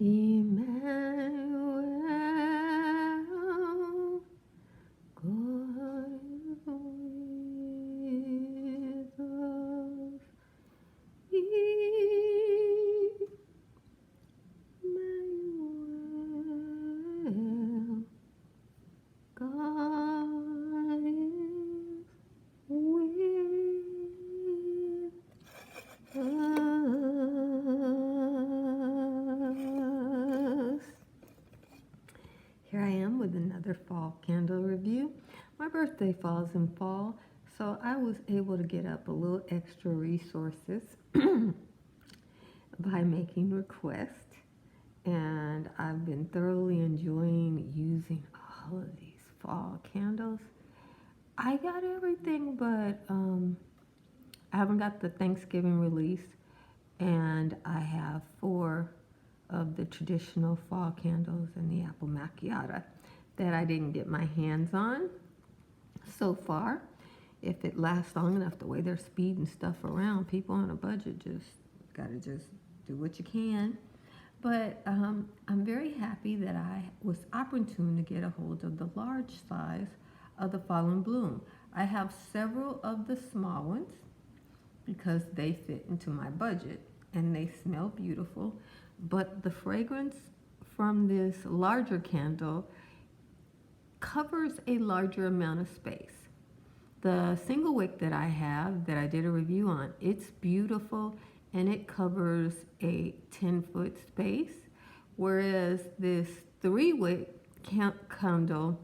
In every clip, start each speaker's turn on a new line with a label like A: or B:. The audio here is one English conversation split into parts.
A: Emmanuel, God is with us. Emmanuel, God is with us. Here I am with another fall candle review. My birthday falls in fall, so I was able to get up a little extra resources by making requests. And I've been thoroughly enjoying using all of these fall candles. I got everything, but I haven't got the Thanksgiving release, and I have 4 of the traditional fall candles and the apple macchiato that I didn't get my hands on so far. If it lasts long enough, the way they're speeding stuff around, people on a budget just gotta just do what you can. But I'm very happy that I was opportune to get a hold of the large size of the Fall in Bloom. I have several of the small ones because they fit into my budget and they smell beautiful. But the fragrance from this larger candle covers a larger amount of space. The single wick that I have, that I did a review on, it's beautiful and it covers a 10-foot space, whereas this 3-wick candle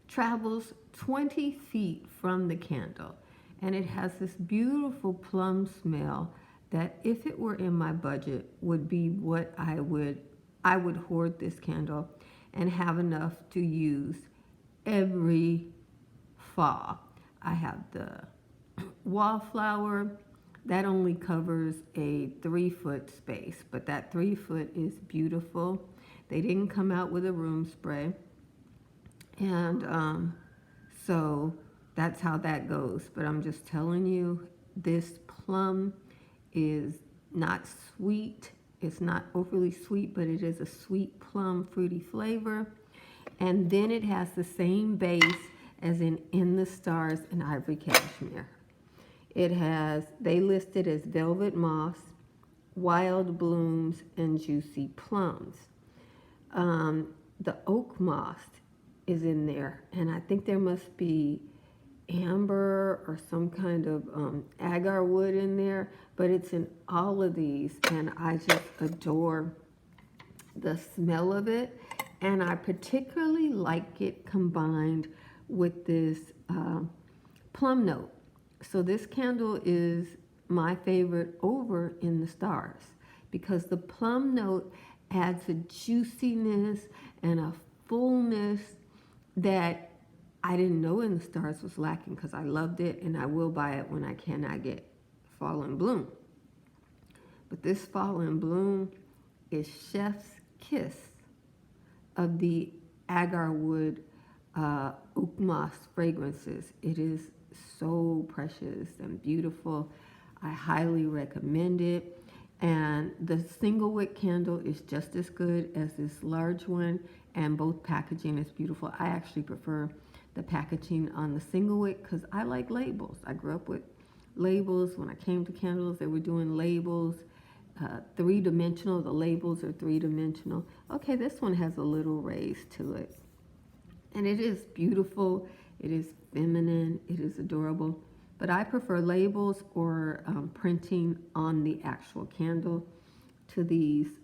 A: travels 20 feet from the candle, and it has this beautiful plum smell that, if it were in my budget, would be what I would hoard this candle and have enough to use every fall. I have the wallflower that only covers a 3-foot space, but that 3-foot is beautiful. They didn't come out with a room spray, and so that's how that goes. But I'm just telling you, this plum is not sweet. It's not overly sweet, but it is a sweet plum fruity flavor. And then it has the same base as in the Stars and Ivory Cashmere. It has, they list it as velvet moss, wild blooms, and juicy plums. The oak moss is in there, and I think there must be amber or some kind of agar wood in there, but it's in all of these, and I just adore the smell of it. And I particularly like it combined with this plum note. So this candle is my favorite over in the Stars because the plum note adds a juiciness and a fullness that I didn't know in the Stars was lacking, because I loved it and I will buy it when I cannot get Fall in Bloom. But this Fall in Bloom is chef's kiss of the agar wood oak moss fragrances. It is so precious and beautiful. I highly recommend it. And the single wick candle is just as good as this large one, and both packaging is beautiful. I actually prefer the packaging on the single wick because I like labels. I grew up with labels. When I came to candles, they were doing labels, 3-dimensional. The labels are 3-dimensional. Okay, this one has a little raise to it. And it is beautiful. It is feminine. It is adorable. But I prefer labels or printing on the actual candle to these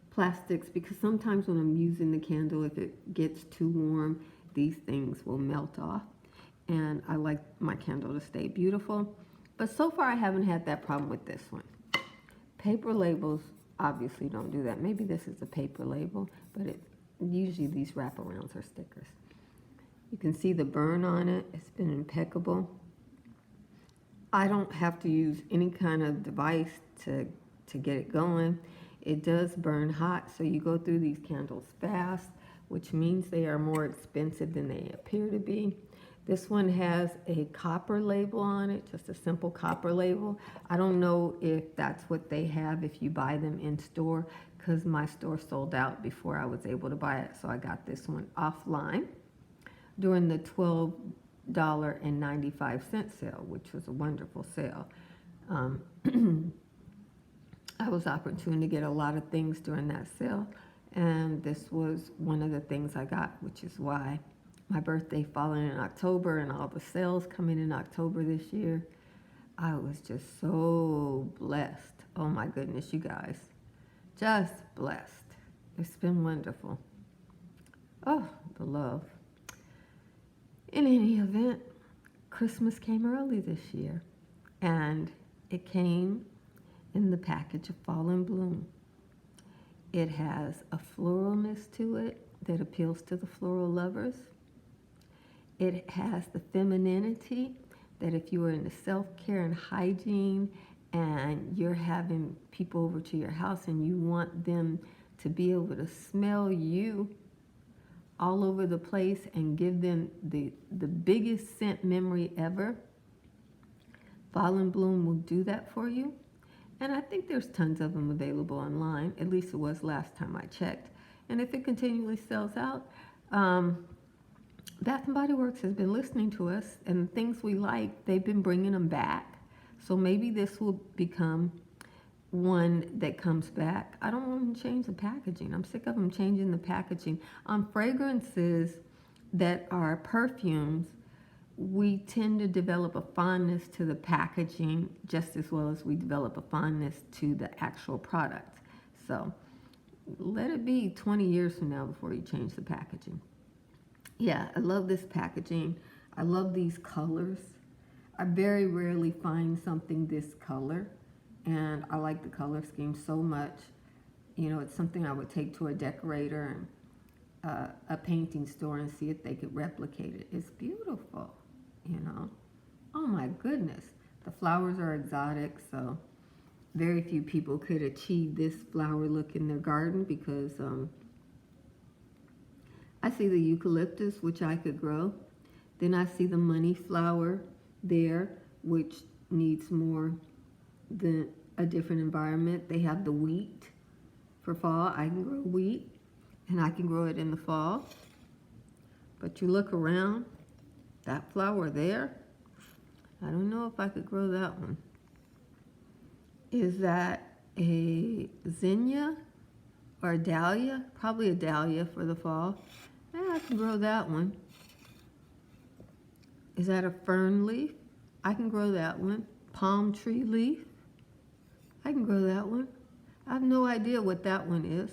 A: plastics, because sometimes when I'm using the candle, if it gets too warm, these things will melt off. And I like my candle to stay beautiful. But so far I haven't had that problem with this one. Paper labels obviously don't do that. Maybe this is a paper label, but usually these wraparounds are stickers. You can see the burn on it. It's been impeccable. I don't have to use any kind of device to get it going. It does burn hot, so you go through these candles fast, which means they are more expensive than they appear to be. This one has a copper label on it, just a simple copper label. I don't know if that's what they have if you buy them in store, because my store sold out before I was able to buy it, so I got this one offline during the $12.95 sale, which was a wonderful sale. I was opportune to get a lot of things during that sale, and this was one of the things I got, which is why my birthday falling in October and all the sales coming in October this year, I was just so blessed. Oh my goodness, you guys. Just blessed. It's been wonderful. Oh, the love. In any event, Christmas came early this year, and it came in the package of Fall in Bloom. It has a floralness to it that appeals to the floral lovers. It has the femininity that if you are into self-care and hygiene and you're having people over to your house and you want them to be able to smell you all over the place and give them the biggest scent memory ever, Fall in Bloom will do that for you. And I think there's tons of them available online. At least it was last time I checked. And if it continually sells out, Bath and Body Works has been listening to us, and things we like, they've been bringing them back. So maybe this will become one that comes back. I don't want them to change the packaging. I'm sick of them changing the packaging. On fragrances that are perfumes, we tend to develop a fondness to the packaging just as well as we develop a fondness to the actual product. So let it be 20 years from now before you change the packaging. Yeah, I love this packaging. I love these colors. I very rarely find something this color, and I like the color scheme so much. You know, it's something I would take to a decorator and a painting store and see if they could replicate it. It's beautiful, you know. Oh my goodness. The flowers are exotic, so very few people could achieve this flower look in their garden because I see the eucalyptus, which I could grow. Then I see the money flower there, which needs more than a different environment. They have the wheat for fall. I can grow wheat, and I can grow it in the fall. But you look around, that flower there, I don't know if I could grow that one. Is that a zinnia or a dahlia? Probably a dahlia for the fall. Yeah, I can grow that one. Is that a fern leaf? I can grow that one. Palm tree leaf? I can grow that one. I have no idea what that one is.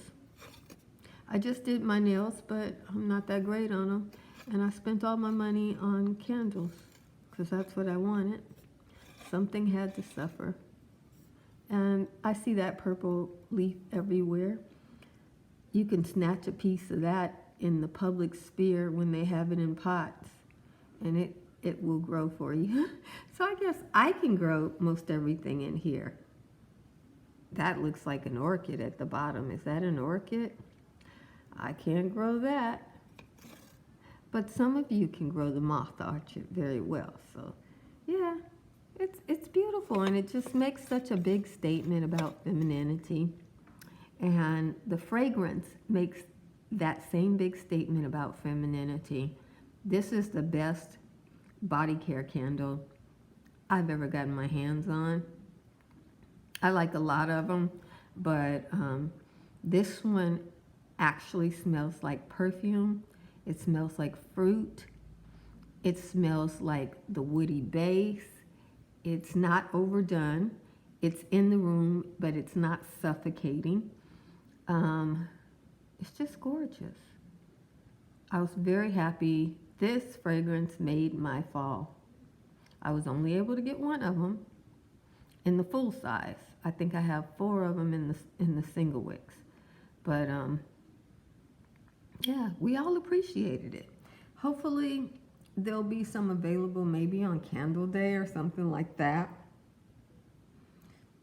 A: I just did my nails, but I'm not that great on them. And I spent all my money on candles because that's what I wanted. Something had to suffer. And I see that purple leaf everywhere. You can snatch a piece of that in the public sphere when they have it in pots, and it will grow for you. So I guess I can grow most everything in here. That looks like an orchid at the bottom. Is that an orchid? I can't grow that. But some of you can grow the moth orchid very well. So yeah, it's beautiful, and it just makes such a big statement about femininity. And the fragrance makes that same big statement about femininity. This is the best body care candle I've ever gotten my hands on. I like a lot of them, but this one actually smells like perfume. It smells like fruit. It smells like the woody base. It's not overdone. It's in the room, but it's not suffocating. It's just gorgeous. I was very happy. This fragrance made my fall. I was only able to get one of them in the full size. I think I have 4 of them in the single wicks. But yeah, we all appreciated it. Hopefully there'll be some available maybe on Candle Day or something like that.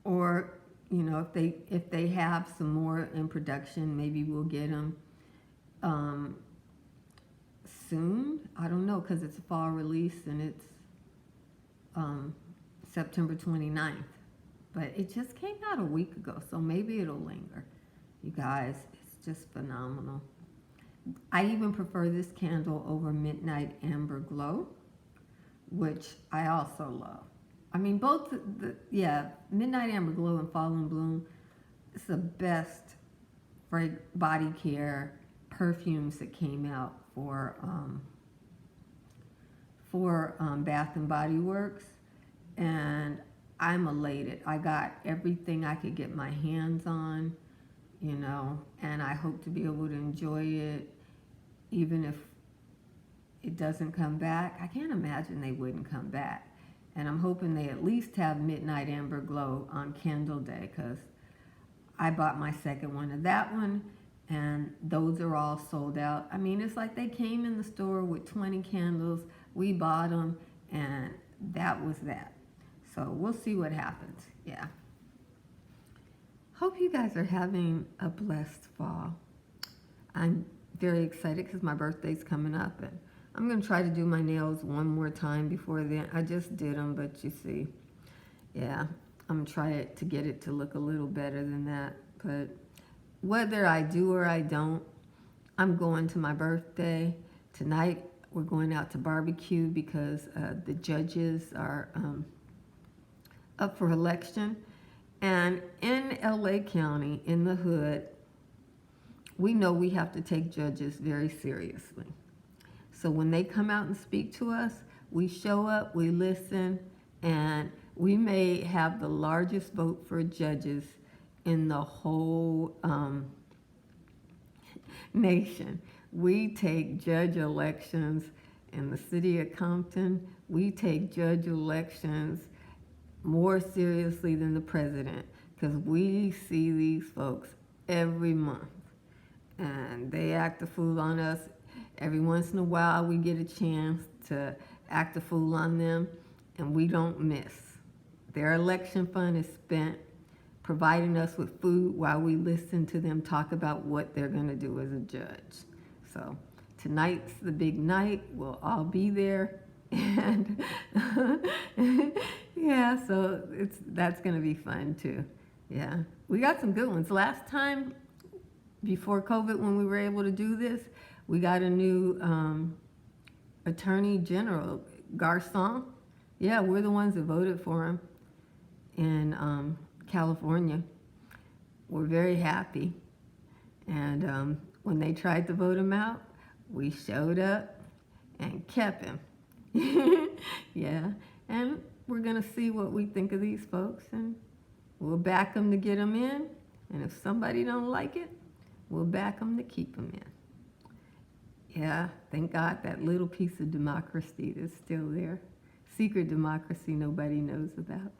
A: Or, you know, if they have some more in production, maybe we'll get them soon. I don't know, because it's a fall release and it's September 29th. But it just came out a week ago, so maybe it'll linger. You guys, it's just phenomenal. I even prefer this candle over Midnight Amber Glow, which I also love. I mean, both, yeah, Midnight Amber Glow and Fall and Bloom, it's the best body care perfumes that came out for Bath and Body Works, and I'm elated. I got everything I could get my hands on, you know, and I hope to be able to enjoy it even if it doesn't come back. I can't imagine they wouldn't come back. And I'm hoping they at least have Midnight Amber Glow on Candle Day, because I bought my second one of that one, and those are all sold out. I mean, it's like they came in the store with 20 candles. We bought them, and that was that. So we'll see what happens. Yeah. Hope you guys are having a blessed fall. I'm very excited because my birthday's coming up, and I'm going to try to do my nails one more time before then. I just did them, but you see, yeah, I'm going to try to get it to look a little better than that. But whether I do or I don't, I'm going to my birthday. Tonight, we're going out to barbecue because the judges are up for election. And in LA County, in the hood, we know we have to take judges very seriously. So when they come out and speak to us, we show up, we listen, and we may have the largest vote for judges in the whole nation. We take judge elections in the city of Compton. We take judge elections more seriously than the president, because we see these folks every month, and they act a fool on us. Every once in a while we get a chance to act a fool on them, and we don't miss. Their election fund is spent providing us with food while we listen to them talk about what they're going to do as a judge. So tonight's the big night. We'll all be there. And yeah, so that's going to be fun too. Yeah, we got some good ones. Last time, before COVID, when we were able to do this, we got a new Attorney General, Garcon. Yeah, we're the ones that voted for him in California. We're very happy. And when they tried to vote him out, we showed up and kept him. Yeah, and we're going to see what we think of these folks, and we'll back them to get them in, and if somebody don't like it, we'll back them to keep them in. Yeah, thank God that little piece of democracy is still there. Secret democracy nobody knows about.